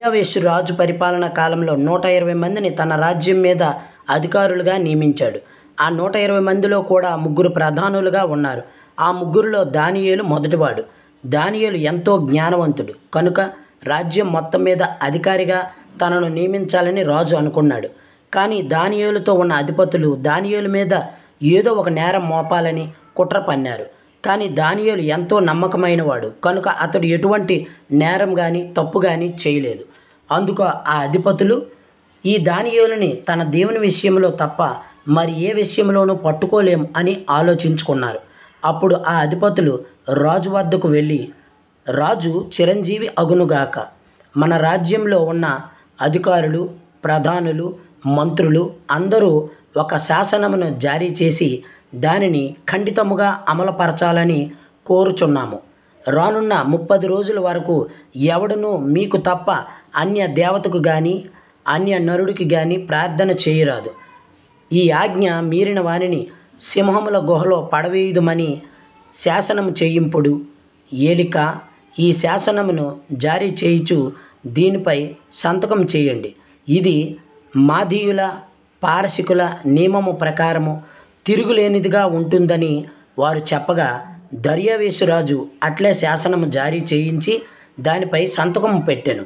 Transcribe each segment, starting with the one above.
దర్యావేషు రాజు పరిపాలనా కాలంలో 120 మందిని తన రాజ్యం మీద అధికారులుగా నియమించాడు. ఆ 120 మందిలో కూడా ముగ్గురు ప్రధానులుగా ఉన్నారు. ఆ ముగ్గురిలో దానియేలు మొదటివాడు. దానియేలు ఎంతో జ్ఞానవంతుడు కనుక రాజ్యం మొత్తం మీద అధికారిగా తనను నియమించాలని రాజు అనుకున్నాడు. కానీ దానియేలుతో ఉన్న అధిపతులు దానియేలు మీద ఏదో ఒక నేరం మోపాలని కుట్ర పన్నారు. కానీ దానియేలు ఎంతో నమ్మకమైనవాడు కనుక అతడు ఎటువంటి నేరం కానీ తప్పు కానీ చేయలేదు. అందుకు ఆ అధిపతులు ఈ దానియేలుని తన దేవుని విషయంలో తప్ప మరి ఏ విషయంలోనూ పట్టుకోలేం అని ఆలోచించుకున్నారు. అప్పుడు ఆ అధిపతులు రాజు వద్దకు వెళ్ళి, రాజు చిరంజీవి అగునుగాక, మన రాజ్యంలో ఉన్న అధికారులు, ప్రధానులు, మంత్రులు అందరూ ఒక శాసనమును జారీ చేసి దానిని ఖండితముగా అమలుపరచాలని కోరుచున్నాము. రానున్న 30 రోజుల వరకు ఎవడునూ మీకు తప్ప అన్య దేవతకు కానీ అన్య నరుడికి కానీ ప్రార్థన చేయరాదు. ఈ ఆజ్ఞ మీరిన వారిని సింహముల గుహలో పడవేయుదుమని శాసనము చేయింపుడు. ఏలిక ఈ శాసనమును జారీ చేయుచు దీనిపై సంతకం చేయండి. ఇది మాదీయుల పారసికుల నియమము ప్రకారము తిరుగులేనిదిగా ఉంటుందని వారు చెప్పగా దర్యావేషురాజు అట్లే శాసనము జారీ చేయించి దానిపై సంతకం పెట్టెను.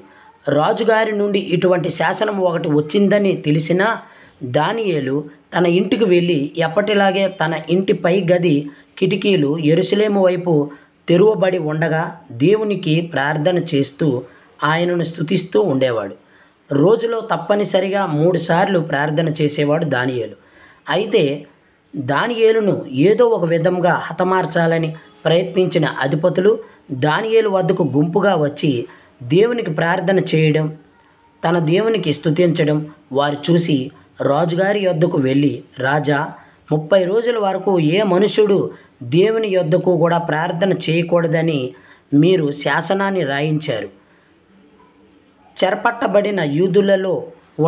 రాజుగారి నుండి ఇటువంటి శాసనం ఒకటి వచ్చిందని తెలిసినా దానియేలు తన ఇంటికి వెళ్ళి ఎప్పటిలాగే తన ఇంటి పై గది కిటికీలు యెరూషలేము వైపు తెరువబడి ఉండగా దేవునికి ప్రార్థన చేస్తూ ఆయనను స్తుతిస్తూ ఉండేవాడు. రోజులో తప్పనిసరిగా 3 సార్లు ప్రార్థన చేసేవాడు దానియేలు. అయితే దానియేలును ఏదో ఒక విధంగా హతమార్చాలని ప్రయత్నించిన అధిపతులు దానియేలు వద్దకు గుంపుగా వచ్చి దేవునికి ప్రార్థన చేయడం, తన దేవునికి స్తుతించడం వారు చూసి రాజుగారి యొద్దకు వెళ్ళి, రాజా, 30 రోజుల వరకు ఏ మనుష్యుడు దేవుని యొద్దకు కూడా ప్రార్థన చేయకూడదని మీరు శాసనాన్ని రాయించారు. చెరపట్టబడిన యూదులలో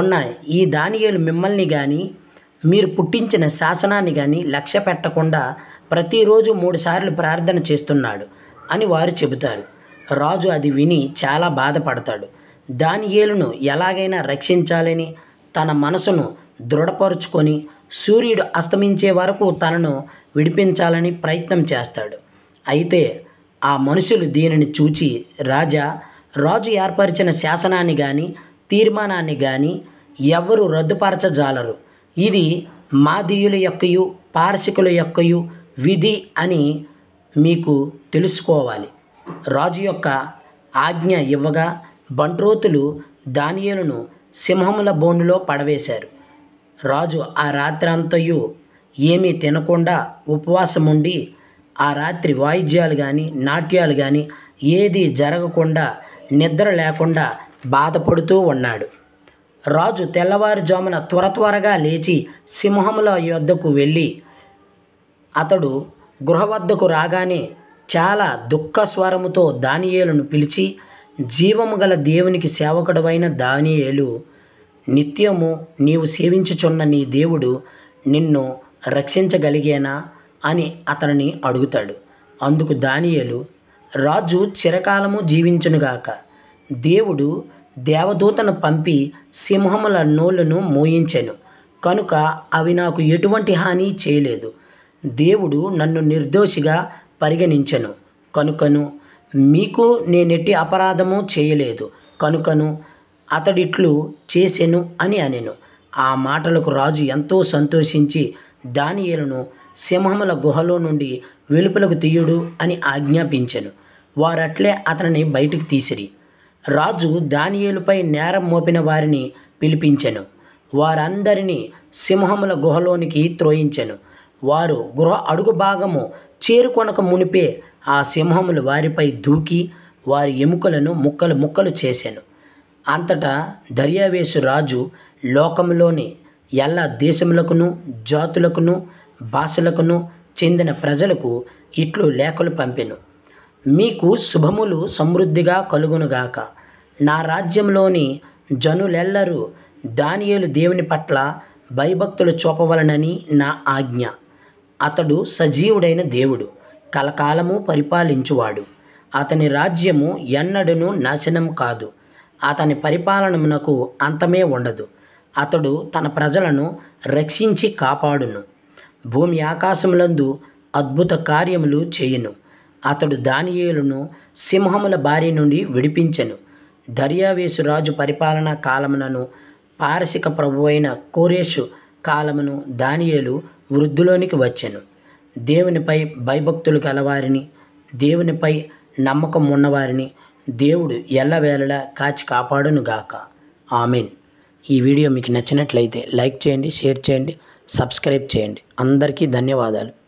ఉన్న ఈ దానియేలు మిమ్మల్ని కానీ మీరు పుట్టించిన శాసనాన్ని కానీ లక్ష్య పెట్టకుండా ప్రతిరోజు 3 సార్లు ప్రార్థన చేస్తున్నాడు అని వారు చెబుతారు. రాజు అది విని చాలా బాధపడతాడు. దానియేలును ఎలాగైనా రక్షించాలని తన మనసును దృఢపరుచుకొని సూర్యుడు అస్తమించే వరకు తనను విడిపించాలని ప్రయత్నం చేస్తాడు. అయితే ఆ మనుషులు దీనిని చూచి, రాజు ఏర్పరిచిన శాసనాన్ని కానీ తీర్మానాన్ని కానీ ఎవ్వరూ రద్దుపరచజాలరు. ఇది మాదీయుల యొక్కయు పారసికుల యొక్కయు విధి అని మీకు తెలుసుకోవాలి. రాజు యొక్క ఆజ్ఞ ఇవ్వగా బంట్రోతులు దానియేలును సింహముల బోనులో పడవేశారు. రాజు ఆ రాత్రంతయు ఏమీ తినకుండా ఉపవాసముండి ఆ రాత్రి వాయిద్యాలు కానీ నాట్యాలు కానీ ఏది జరగకుండా నిద్ర లేకుండా బాధపడుతూ ఉన్నాడు. రాజు తెల్లవారుజామున త్వరగా లేచి సింహముల యొద్దకు వెళ్ళి అతడు గృహ వద్దకు రాగానే చాలా దుఃఖ స్వరముతో దానియేలును పిలిచి, జీవము గల దేవునికి సేవకుడవైన దానియేలు, నిత్యము నీవు సేవించుచున్న నీ దేవుడు నిన్ను రక్షించగలిగేనా అని అతనిని అడుగుతాడు. అందుకు దానియేలు, రాజు చిరకాలము జీవించునుగాక, దేవుడు దేవదూతను పంపి సింహముల నోళ్ళను మూయించెను కనుక అవి నాకు ఎటువంటి హాని చేయలేదు. దేవుడు నన్ను నిర్దోషిగా పరిగణించెను కనుకను మీకు నేనెట్టి అపరాధము చేయలేదు కనుకను అతడిట్లు చేసెను అని అనెను. ఆ మాటలకు రాజు ఎంతో సంతోషించి దానియేలును సింహముల గుహలో నుండి వెలుపలకు తీయుడు అని ఆజ్ఞాపించెను. వారట్లే అతనిని బయటికి తీసిరి. రాజు దానియేలుపై నేరం మోపిన వారిని పిలిపించెను. వారందరినీ సింహముల గుహలోనికి త్రోయించెను. వారు గృహ అడుగు భాగము చేరుకొనక మునిపే ఆ సింహములు వారిపై దూకి వారి ఎముకలను ముక్కలు ముక్కలు చేసెను. అంతటా దర్యావేషు రాజు లోకంలోని ఎల్ల దేశములకును జాతులకును భాషలకును చెందిన ప్రజలకు ఇట్లు లేఖలు పంపెను. మీకు శుభములు సమృద్ధిగా కలుగునుగాక. నా రాజ్యంలోని జనులెల్లరూ దానియేలు దేవుని పట్ల భయభక్తులు చూపవలనని నా ఆజ్ఞ. అతడు సజీవుడైన దేవుడు, కలకాలము పరిపాలించువాడు. అతని రాజ్యము ఎన్నడూను నాశనం కాదు. అతని పరిపాలనమునకు అంతమే ఉండదు. అతడు తన ప్రజలను రక్షించి కాపాడును. భూమి ఆకాశములందు అద్భుత కార్యములు చేయును. అతడు దానియేలును సింహముల బారి నుండి విడిపించెను. దర్యావేషు రాజు పరిపాలనా కాలమునను పారసిక ప్రభువైన కోరెషు కాలమును దానియేలు వృద్ధిలోనికి వచ్చెను. దేవునిపై భయభక్తులు గలవారిని, దేవునిపై నమ్మకం ఉన్నవారిని దేవుడు ఎల్లవేళలా కాచి కాపాడునుగాక. ఆమేన్. ఈ వీడియో మీకు నచ్చినట్లయితే లైక్ చేయండి, షేర్ చేయండి, సబ్స్క్రైబ్ చేయండి. అందరికీ ధన్యవాదాలు.